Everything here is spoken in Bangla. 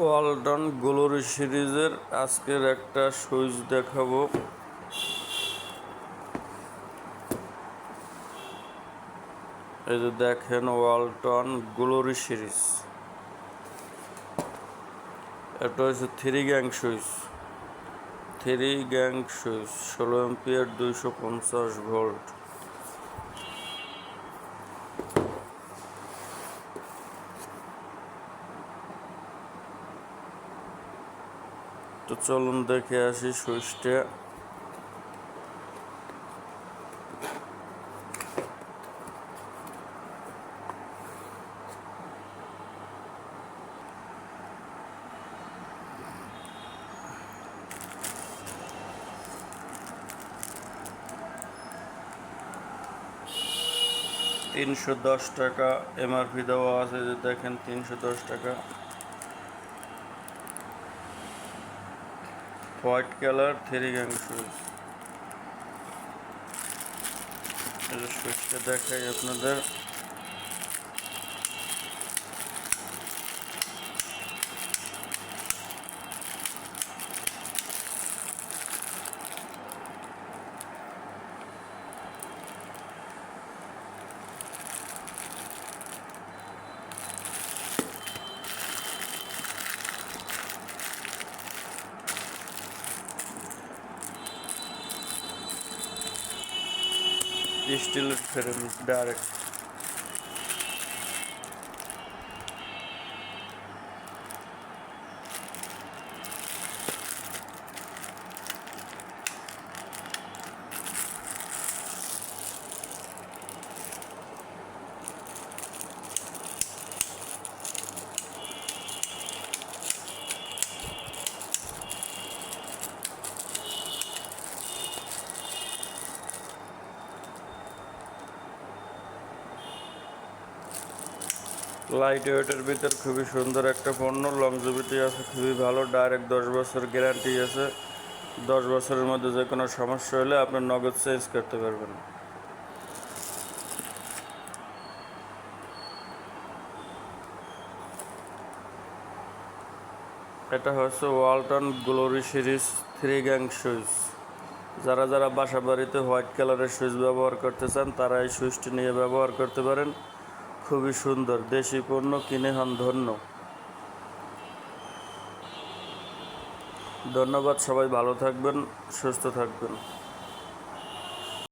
ওয়ালটন গ্লোরি সিরিজের আজকের একটা সুইচ দেখাবো। এই যে দেখেন ওয়ালটন গ্লোরি সিরিজ, এটা হচ্ছে 3 গ্যাং সুইচ 16 এম্পিয়ার 250 ভোল্ট। তো চলুন দেখে আসি সুইচটা। $310 এমআরপি দেওয়া আছে, যে দেখেন $310। White colour 3 gang switch. সুইচটা দেখাই আপনাদের। স্টিলের ফ্রেম ডাইরেক্ট। লাইট ওয়েটের ভিতর খুবই সুন্দর একটা পণ্য, লংজিভিটি আছে খুবই ভালো, ডাইরেক্ট 10 বছর গ্যারান্টি আছে। 10 বছরের মধ্যে যে কোনো সমস্যা হলে আপনার নগদ চেঞ্জ করতে পারবেন। এটা হচ্ছে Walton glory series 3 gang switch. যারা বাসা বাড়িতে হোয়াইট কালারের সুইচ ব্যবহার করতে চান তারা এই সুইচটি নিয়ে ব্যবহার করতে পারেন। খুবই সুন্দর দেশি পণ্য, কিনে হন ধন্য। ধন্যবাদ, সবাই ভালো থাকবেন, সুস্থ থাকবেন।